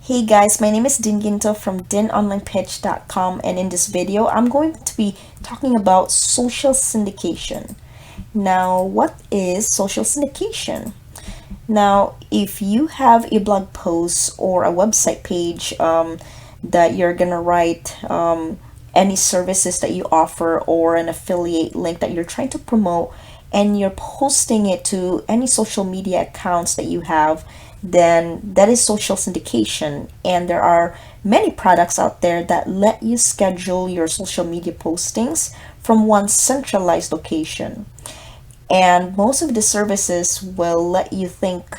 Hey guys, my name is Din Ginto from dinonlinepitch.com, and in this video I'm going to be talking about social syndication. Now, what is social syndication? Now, if you have a blog post or a website page that you're gonna write any services that you offer or an affiliate link that you're trying to promote, and you're posting it to any social media accounts that you have, then that is social syndication. And there are many products out there that let you schedule your social media postings from one centralized location. And most of the services will let you link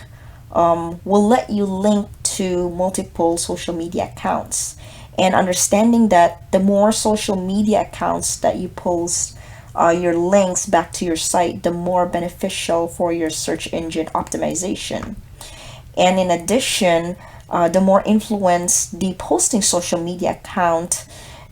to multiple social media accounts. And understanding that the more social media accounts that you post your links back to your site, the more beneficial for your search engine optimization. And in addition, the more influence the posting social media account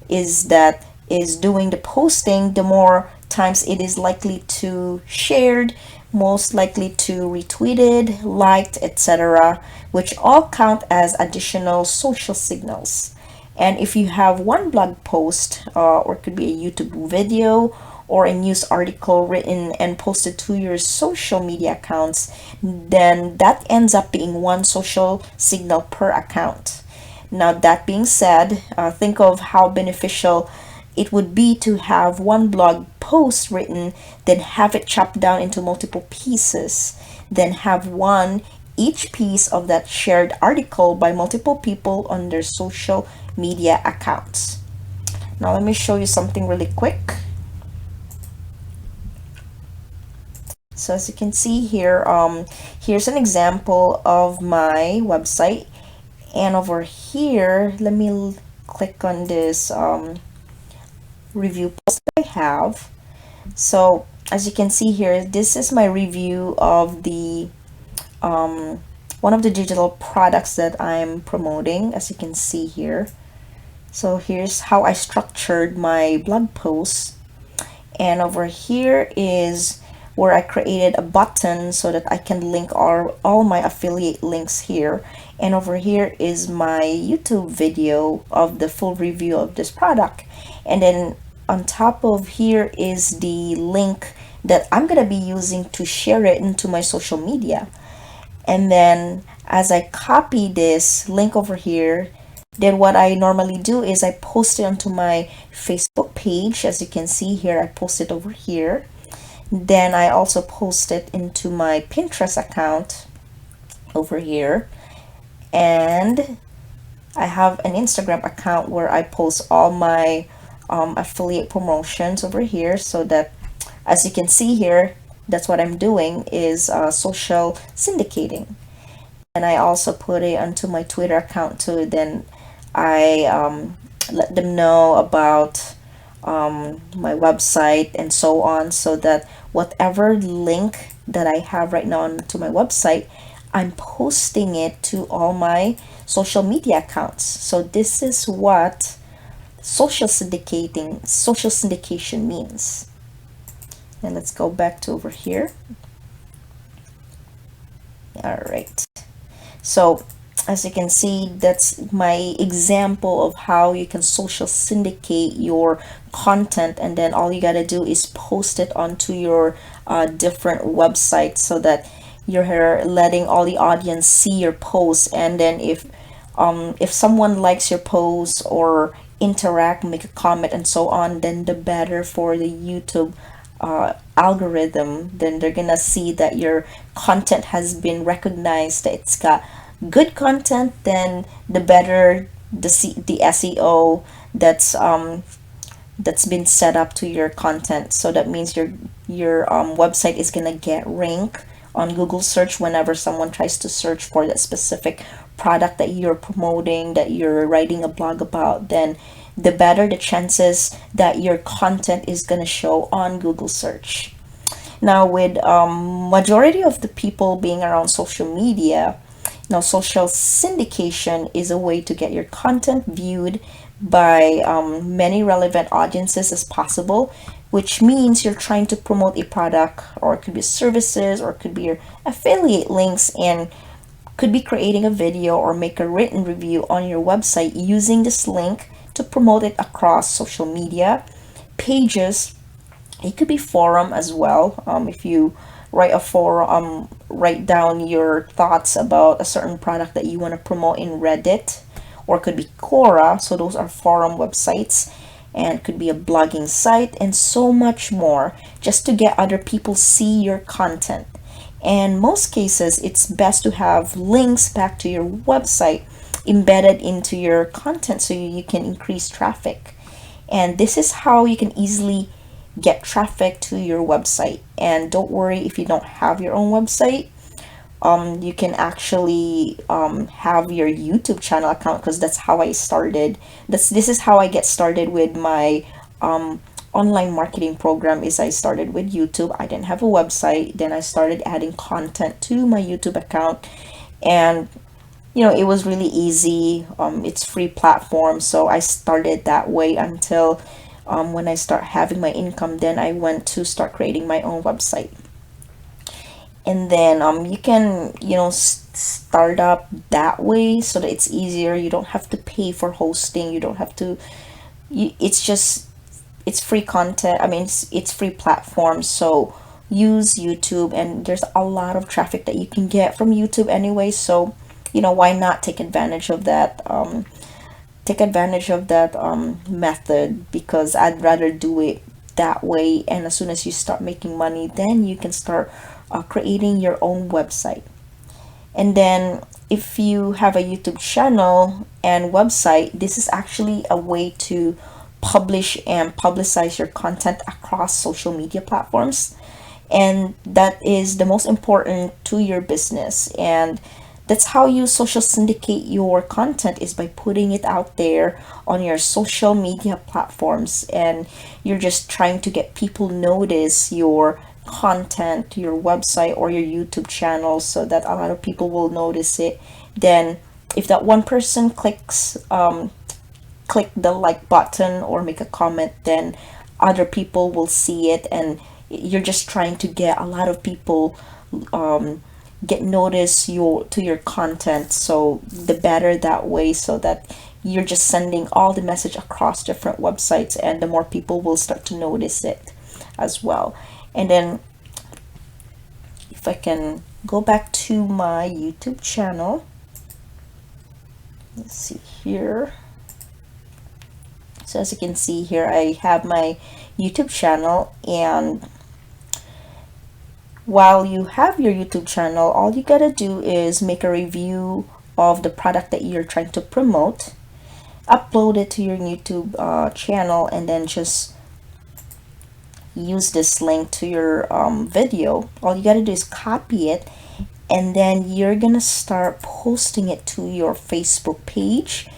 is doing the posting, the more times it is likely to shared, most likely to retweeted, liked, etc., which all count as additional social signals. And if you have one blog post, or it could be a YouTube video or a news article written and posted to your social media accounts, then that ends up being one social signal per account. Now, that being said, think of how beneficial it would be to have one blog post written, then have it chopped down into multiple pieces, then have one each piece of that shared article by multiple people on their social media accounts. Now, let me show you something really quick. So as you can see here, here's an example of my website. And over here, let me click on this review post that I have. So as you can see here, this is my review of the one of the digital products that I'm promoting, as you can see here. So here's how I structured my blog post. And over here is where I created a button so that I can link all my affiliate links here. And over here is my YouTube video of the full review of this product. And then on top of here is the link that I'm gonna be using to share it into my social media. And then as I copy this link over here, then what I normally do is I post it onto my Facebook page. As you can see here, I post it over here. Then I also post it into my Pinterest account over here. And I have an Instagram account where I post all my affiliate promotions over here, so that, as you can see here, that's what I'm doing is social syndicating. And I also put it onto my Twitter account too. Then I let them know about my website and so on, so that whatever link that I have right now to my website, I'm posting it to all my social media accounts. So this is what social syndication means. And let's go back to over here. All right. So as you can see, that's my example of how you can social syndicate your content, and then all you gotta do is post it onto your different websites, so that you're letting all the audience see your posts. And then if someone likes your post or interact, make a comment and so on, then the better for the YouTube algorithm. Then they're gonna see that your content has been recognized, that it's got good content. Then the better the SEO that's been set up to your content. So that means your website is gonna get ranked on Google search whenever someone tries to search for that specific product that you're promoting, that you're writing a blog about. Then the better the chances that your content is going to show on Google search. Now, with majority of the people being around social media, now social syndication is a way to get your content viewed by many relevant audiences as possible, which means you're trying to promote a product, or it could be services, or it could be your affiliate links. And could be creating a video or make a written review on your website using this link to promote it across social media pages. It could be forum as well. If you write a forum, write down your thoughts about a certain product that you want to promote in Reddit, or it could be Quora. So those are forum websites, and could be a blogging site, and so much more, just to get other people see your content. And most cases, it's best to have links back to your website embedded into your content so you can increase traffic. And this is how you can easily get traffic to your website. And don't worry if you don't have your own website. You can actually have your YouTube channel account, because that's how I started. This is how I get started with my online marketing program. Is I started with YouTube. I didn't have a website. Then I started adding content to my YouTube account, and it was really easy. It's free platform, so I started that way until when I start having my income. Then I went to start creating my own website. And then you can start up that way so that it's easier. You don't have to pay for hosting. You don't have to it's free content. I mean, it's free platform, so use YouTube, and there's a lot of traffic that you can get from YouTube anyway. So why not take advantage of that, method, because I'd rather do it that way. And as soon as you start making money, then you can start creating your own website. And then if you have a YouTube channel and website, this is actually a way to publish and publicize your content across social media platforms, and that is the most important to your business. And that's how you social syndicate your content, is by putting it out there on your social media platforms, and you're just trying to get people notice your content, your website or your YouTube channel, so that a lot of people will notice it. Then if that one person click the like button or make a comment, then other people will see it, and you're just trying to get a lot of people get notice to your content. So the better that way, so that you're just sending all the message across different websites, and the more people will start to notice it as well. And then if I can go back to my YouTube channel, let's see here. So as you can see here, I have my YouTube channel, and while you have your YouTube channel, all you gotta do is make a review of the product that you're trying to promote, upload it to your YouTube channel, and then just use this link to your video. All you gotta do is copy it, and then you're gonna start posting it to your Facebook page.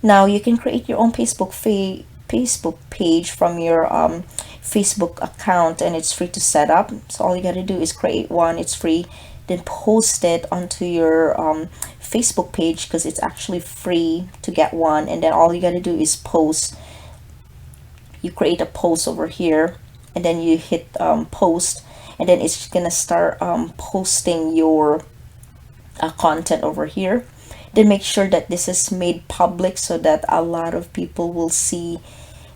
Now you can create your own Facebook page from your Facebook account, and it's free to set up. So all you gotta do is create one. It's free. Then post it onto your Facebook page, because it's actually free to get one. And then all you gotta do is post. You create a post over here, and then you hit post, and then it's gonna start posting your content over here. Then make sure that this is made public, so that a lot of people will see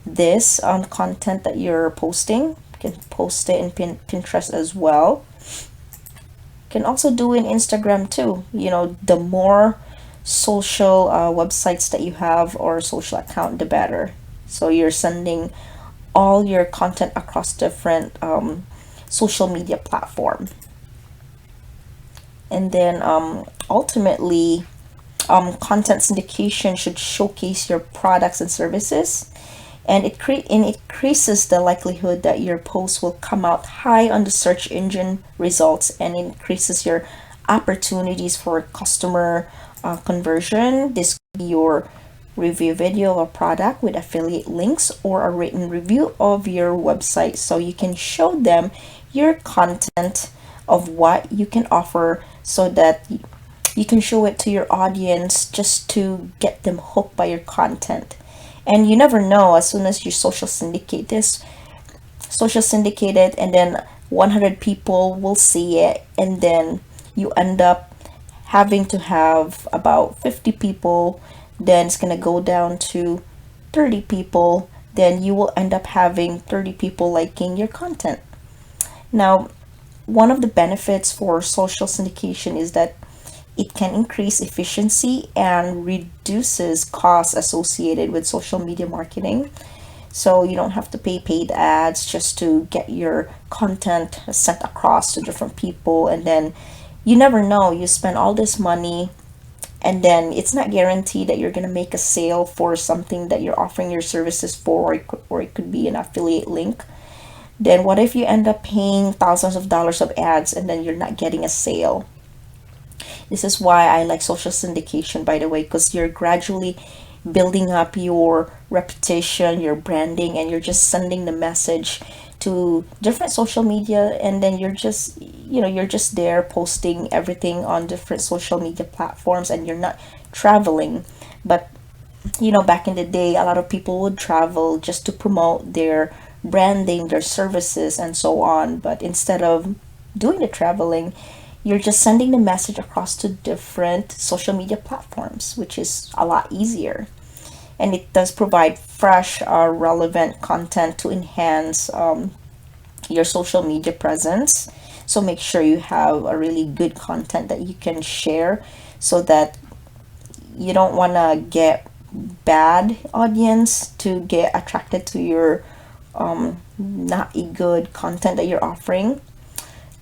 this content that you're posting. You can post it in Pinterest as well. You can also do it in Instagram too. The more social websites that you have, or social account, the better. So you're sending all your content across different social media platform. And then ultimately, content syndication should showcase your products and services, and it increases the likelihood that your post will come out high on the search engine results, and increases your opportunities for customer conversion. This could be your review video of a product with affiliate links, or a written review of your website, so you can show them your content of what you can offer, so that you can show it to your audience, just to get them hooked by your content. And you never know, as soon as you social syndicate it, and then 100 people will see it, and then you end up having to have about 50 people, then it's going to go down to 30 people, then you will end up having 30 people liking your content. Now, one of the benefits for social syndication is that it can increase efficiency and reduces costs associated with social media marketing. So you don't have to pay paid ads just to get your content sent across to different people. And then you never know, you spend all this money and then it's not guaranteed that you're going to make a sale for something that you're offering your services for, or it could be an affiliate link. Then what if you end up paying thousands of dollars of ads and then you're not getting a sale? This is why I like social syndication, by the way, because you're gradually building up your reputation, your branding, and you're just sending the message to different social media, and then you're just there posting everything on different social media platforms, and you're not traveling. But back in the day, a lot of people would travel just to promote their branding, their services, and so on. But instead of doing the traveling, you're just sending the message across to different social media platforms, which is a lot easier. And it does provide fresh, relevant content to enhance your social media presence. So make sure you have a really good content that you can share, so that you don't want to get bad audience to get attracted to your not a good content that you're offering.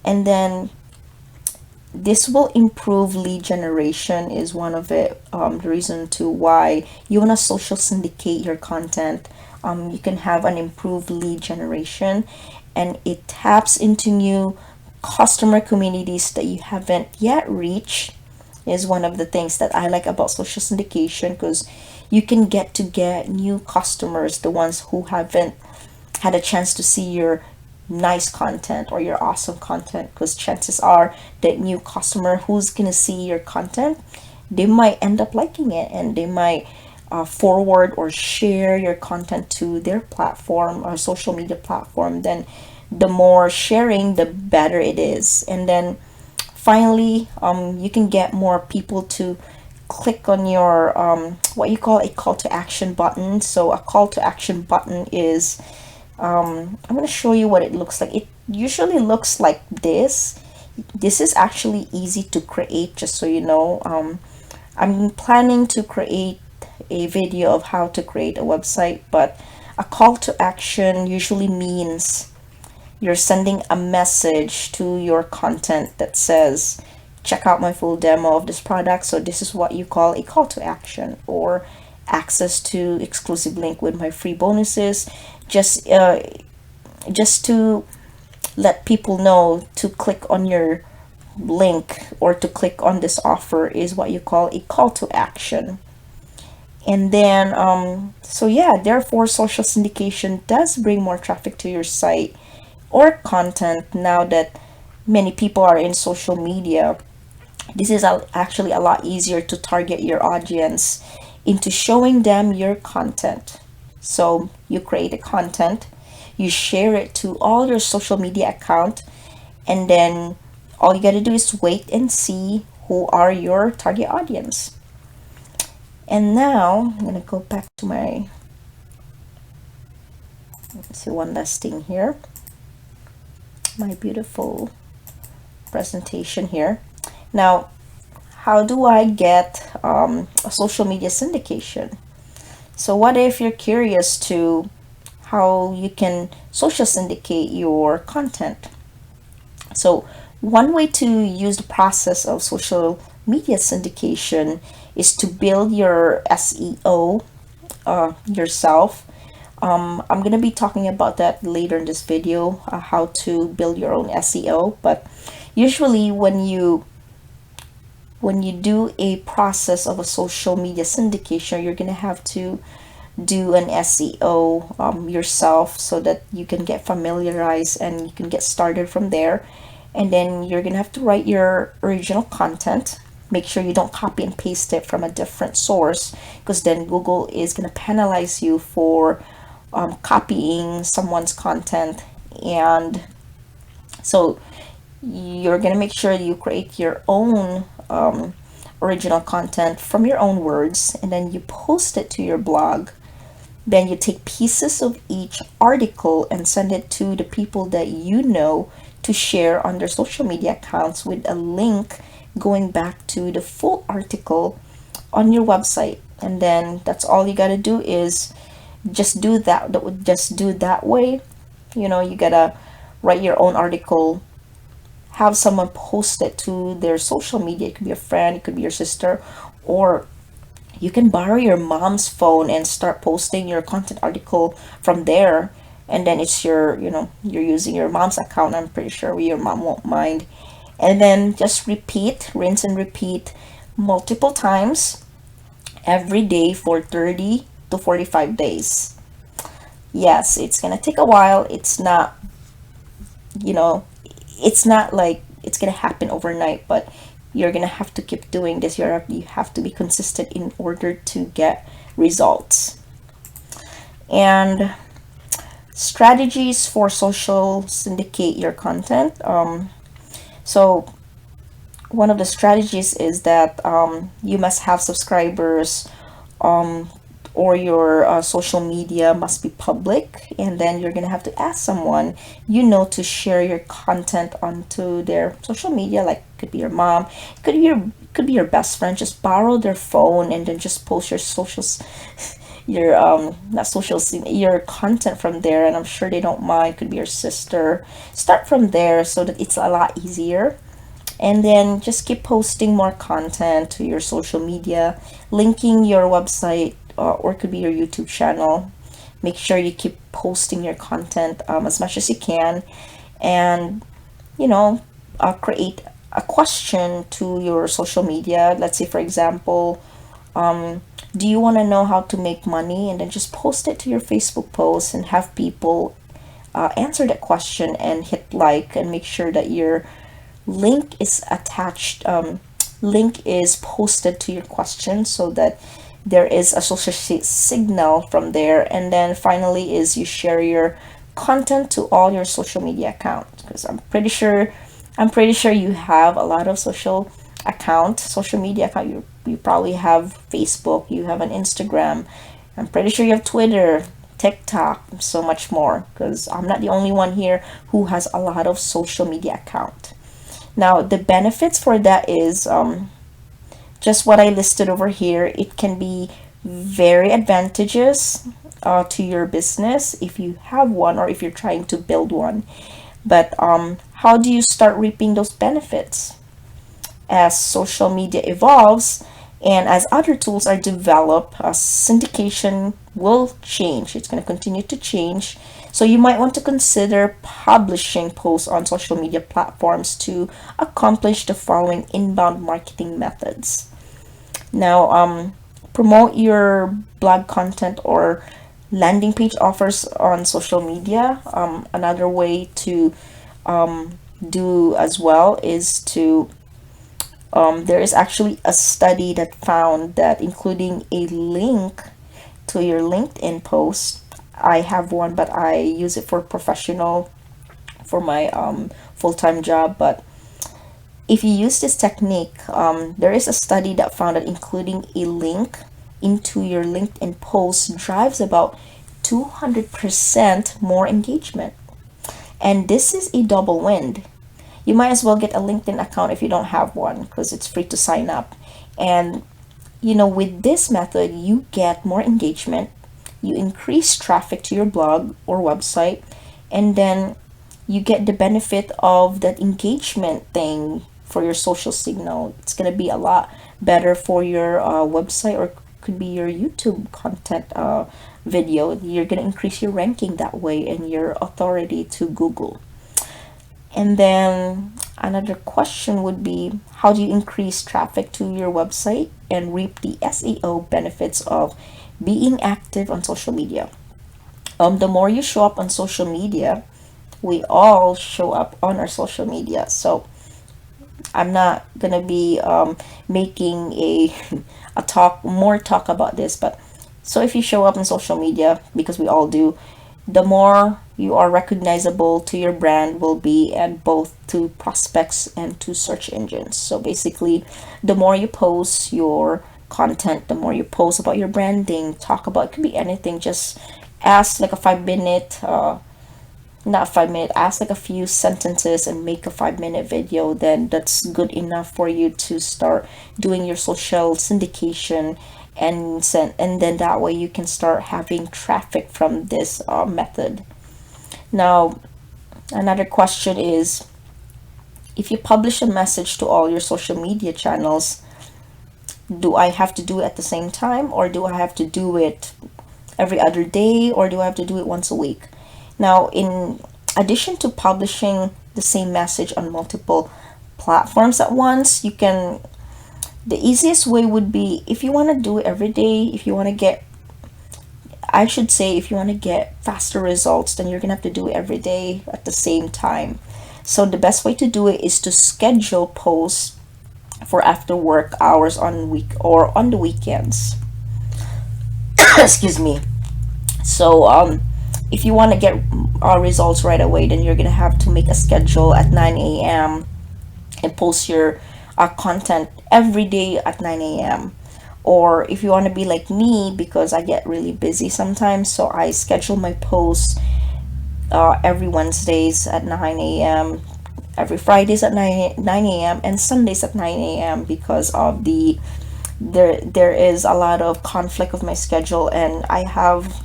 And then this will improve lead generation is one of it, the reason to why you want to social syndicate your content. You can have an improved lead generation, and it taps into new customer communities that you haven't yet reached, is one of the things that I like about social syndication, because you can get new customers, the ones who haven't had a chance to see your nice content or your awesome content, because chances are that new customer who's gonna see your content, they might end up liking it, and they might forward or share your content to their platform or social media platform. Then the more sharing, the better it is. And then finally, you can get more people to click on your what you call a call to action button. So a call to action button is, I'm going to show you what it looks like. It usually looks like this. This is actually easy to create, just so you know. I'm planning to create a video of how to create a website, but a call to action usually means you're sending a message to your content that says, check out my full demo of this product. So this is what you call a call to action, or access to exclusive link with my free bonuses. Just to let people know to click on your link or to click on this offer is what you call a call to action. And then so yeah, therefore social syndication does bring more traffic to your site or content. Now that many people are in social media, this is actually a lot easier to target your audience into showing them your content. So you create a content, you share it to all your social media account, and then all you got to do is wait and see who are your target audience. And now I'm gonna go back to my, let's see, one last thing here, my beautiful presentation here. Now, how do I get a social media syndication? So what if you're curious to how you can social syndicate your content? So one way to use the process of social media syndication is to build your SEO yourself. I'm going to be talking about that later in this video, how to build your own SEO. But usually when you do a process of a social media syndication, you're going to have to do an SEO yourself, so that you can get familiarized and you can get started from there. And then you're going to have to write your original content. Make sure you don't copy and paste it from a different source, because then Google is going to penalize you for copying someone's content. And so you're going to make sure you create your own original content from your own words, and then you post it to your blog. Then you take pieces of each article and send it to the people that you know to share on their social media accounts with a link going back to the full article on your website. And then that's all you got to do is just do that. That would just do that way. You gotta write your own article, have someone post it to their social media. It could be a friend, it could be your sister, or you can borrow your mom's phone and start posting your content article from there. And then it's you're using your mom's account. I'm pretty sure your mom won't mind. And then just repeat, rinse and repeat multiple times every day for 30 to 45 days. Yes, it's gonna take a while. You know, it's not like it's gonna happen overnight, but you're gonna have to keep doing this. You have to be consistent in order to get results. And strategies for social syndicate your content. So one of the strategies is that you must have subscribers, or your social media must be public, and then you're gonna have to ask someone to share your content onto their social media. Like, could be your mom, could be your best friend. Just borrow their phone and then just post your socials, your not socials, your content from there, and I'm sure they don't mind. Could be your sister. Start from there so that it's a lot easier, and then just keep posting more content to your social media, linking your website, or it could be your YouTube channel. Make sure you keep posting your content as much as you can, and create a question to your social media. Let's say, for example, do you want to know how to make money? And then just post it to your Facebook post and have people answer that question and hit like, and make sure that your link is attached, link is posted to your question, so that there is a social signal from there. And then finally is you share your content to all your social media accounts, because I'm pretty sure you have a lot of social media account. You probably have Facebook, you have an Instagram, I'm pretty sure you have Twitter, TikTok, so much more, because I'm not the only one here who has a lot of social media account. Now, the benefits for that is just what I listed over here. It can be very advantageous to your business if you have one, or if you're trying to build one. But how do you start reaping those benefits? As social media evolves and as other tools are developed, syndication will change. It's going to continue to change. So you might want to consider publishing posts on social media platforms to accomplish the following inbound marketing methods. Now, promote your blog content or landing page offers on social media. Another way to do as well is to there is actually a study that found that including a link to your LinkedIn post. I have one, but I use it for for my full-time job. But if you use this technique, there is a study that found that including a link into your LinkedIn post drives about 200% more engagement. And this is a double win. You might as well get a LinkedIn account if you don't have one, because it's free to sign up. And with this method, you get more engagement, you increase traffic to your blog or website, and then you get the benefit of that engagement thing for your social signal. It's going to be a lot better for your website, or could be your YouTube content video. You're going to increase your ranking that way and your authority to Google. And then another question would be, how do you increase traffic to your website and reap the SEO benefits of being active on social media? The more you show up on social media, we all show up on our social media. So I'm not gonna be making a talk about this, but so if you show up on social media, because we all do, the more you are recognizable to your brand will be, and both to prospects and to search engines. So basically, the more you post your content, the more you post about your branding, talk about, it could be anything, just ask like a 5 minute not 5 minute, ask like a few sentences and make a 5 minute video, then that's good enough for you to start doing your social syndication and send, and then that way you can start having traffic from this method. Now, another question is, if you publish a message to all your social media channels, do I have to do it at the same time, or do I have to do it every other day, or do I have to do it once a week? Now, in addition to publishing the same message on multiple platforms at once, you can, the easiest way would be, if you want to do it every day, if you want to get, I should say, if you want to get faster results, then you're gonna have to do it every day at the same time. So the best way to do it is to schedule posts for after work hours on week or on the weekends. Excuse me. So if you want to get results right away, then you're gonna have to make a schedule at 9 a.m. and post your content every day at 9 a.m. Or if you want to be like me, because I get really busy sometimes, so I schedule my posts every Wednesdays at 9 a.m., every Fridays at 9 a.m., and Sundays at 9 a.m. because of there is a lot of conflict with my schedule, and I have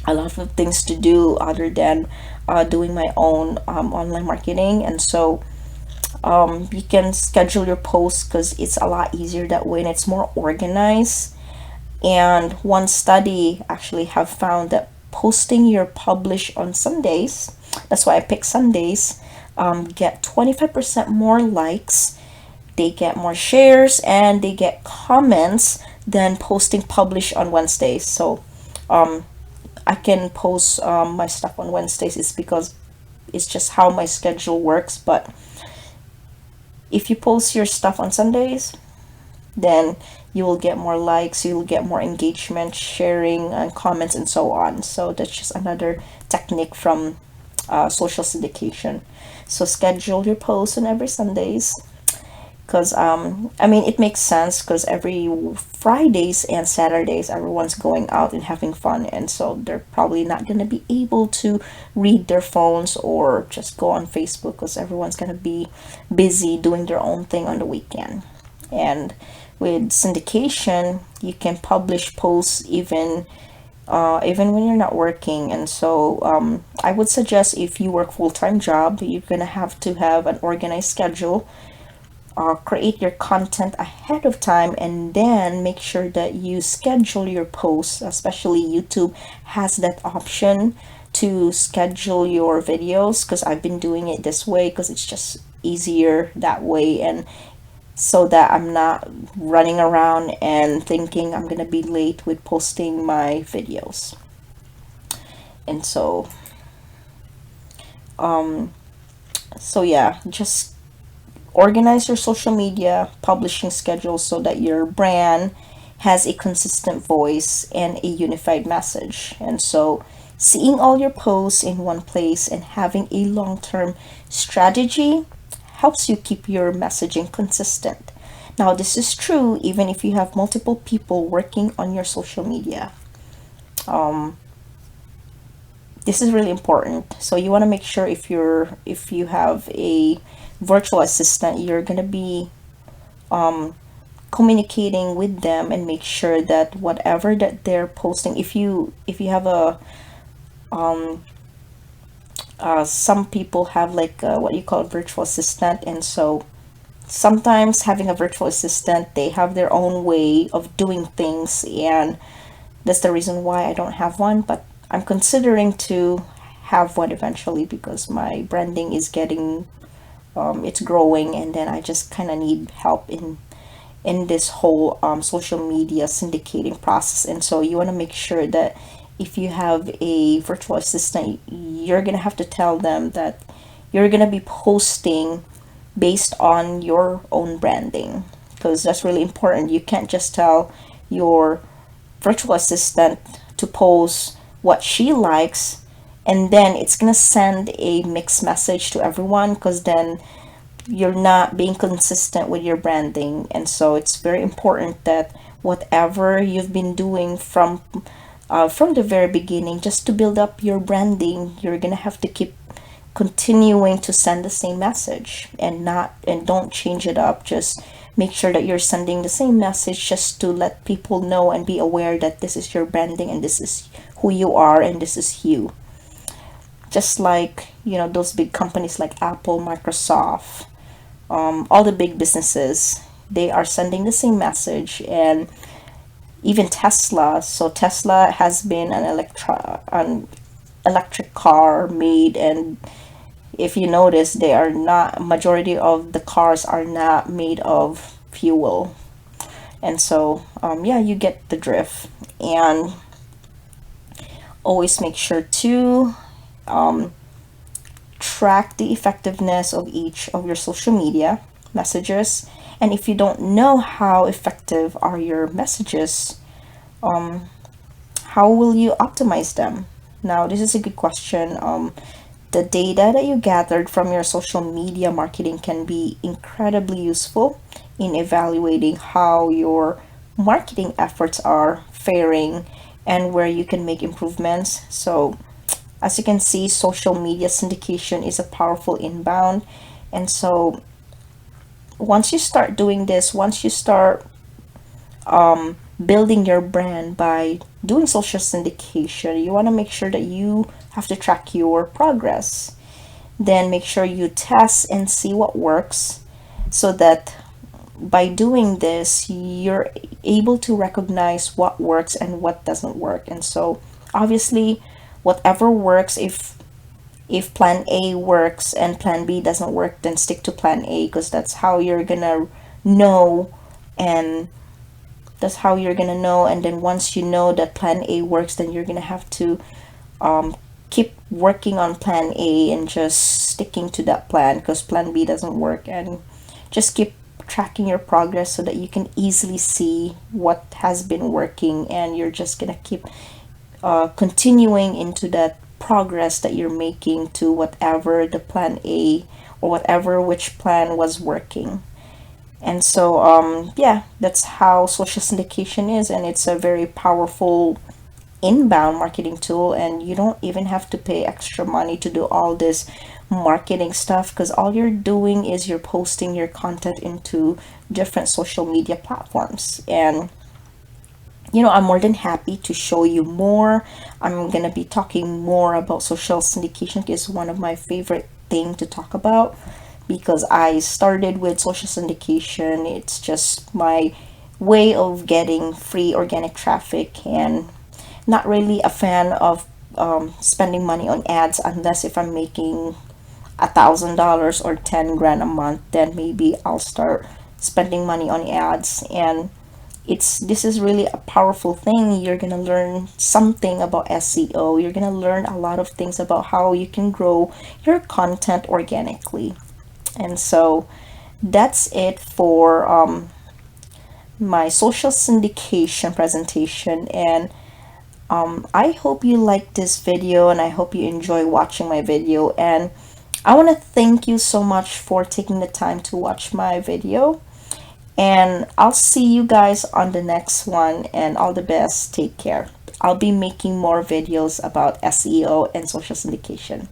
a lot of things to do other than doing my own online marketing. And so you can schedule your posts because it's a lot easier that way and it's more organized. And one study actually have found that posting your publish on Sundays, that's why I pick Sundays, get 25% more likes, they get more shares, and they get comments than posting publish on Wednesdays. So I can post my stuff on Wednesdays is because it's just how my schedule works. But if you post your stuff on Sundays, then you will get more likes, you will get more engagement, sharing, and comments, and so on. So that's just another technique from social syndication. So schedule your posts on every Sundays, because I mean, it makes sense because every Fridays and Saturdays everyone's going out and having fun, and so they're probably not going to be able to read their phones or just go on Facebook because everyone's going to be busy doing their own thing on the weekend. And with syndication, you can publish posts even when you're not working. And so I would suggest, if you work full-time job, you're gonna have to have an organized schedule, create your content ahead of time, and then make sure that you schedule your posts. Especially YouTube has that option to schedule your videos, because I've been doing it this way because it's just easier that way, and so that I'm not running around and thinking I'm gonna be late with posting my videos. And so yeah, just organize your social media publishing schedule so that your brand has a consistent voice and a unified message. And so seeing all your posts in one place and having a long-term strategy helps you keep your messaging consistent. Now, this is true even if you have multiple people working on your social media. This is really important. So you want to make sure, if you have a virtual assistant, you're going to be communicating with them and make sure that whatever that they're posting, if you have a some people have like what you call a virtual assistant, and so sometimes having a virtual assistant, they have their own way of doing things, and that's the reason why I don't have one. But I'm considering to have one eventually, because my branding is getting it's growing, and then I just kind of need help in this whole social media syndicating process. And so you want to make sure that if you have a virtual assistant, you're gonna have to tell them that you're gonna be posting based on your own branding, because that's really important. You can't just tell your virtual assistant to post what she likes and then it's gonna send a mixed message to everyone, because then you're not being consistent with your branding. And so it's very important that whatever you've been doing from the very beginning, just to build up your branding, you're gonna have to keep continuing to send the same message, and don't change it up. Just make sure that you're sending the same message, just to let people know and be aware that this is your branding, and this is who you are, and this is you. Just like, those big companies like Apple, Microsoft, all the big businesses, they are sending the same message. And even Tesla. So Tesla has been an electric car made, and if you notice, they are not majority of the cars are not made of fuel. And so yeah, you get the drift. And always make sure to um, track the effectiveness of each of your social media messages. And if you don't know how effective are your messages, um, how will you optimize them? Now, this is a good question. The data that you gathered from your social media marketing can be incredibly useful in evaluating how your marketing efforts are faring and where you can make improvements. So, as you can see, social media syndication is a powerful inbound. And so, once you start doing this, once you start building your brand by doing social syndication, you want to make sure that you have to track your progress. Then make sure you test and see what works, so that by doing this, you're able to recognize what works and what doesn't work. And so, obviously, whatever works, if plan A works and plan B doesn't work, then stick to plan A, because that's how you're gonna know. And that's how you're gonna know. And then once you know that plan A works, then you're gonna have to um, keep working on plan A and just sticking to that plan, because plan B doesn't work. And just keep tracking your progress, so that you can easily see what has been working, and you're just gonna keep continuing into that progress that you're making to whatever the plan A, or whatever which plan was working. And so yeah, that's how social syndication is. And it's a very powerful inbound marketing tool, and you don't even have to pay extra money to do all this marketing stuff, because all you're doing is you're posting your content into different social media platforms. And I'm more than happy to show you more. I'm gonna be talking more about social syndication. It's one of my favorite thing to talk about, because I started with social syndication. It's just my way of getting free organic traffic, and not really a fan of spending money on ads, unless if I'm making $1,000 or 10 grand a month, then maybe I'll start spending money on ads. And this is really a powerful thing. You're gonna learn something about SEO. You're gonna learn a lot of things about how you can grow your content organically. And so that's it for my social syndication presentation. And I hope you like this video, and I hope you enjoy watching my video. And I want to thank you so much for taking the time to watch my video. And I'll see you guys on the next one, and all the best. Take care. I'll be making more videos about SEO and social syndication.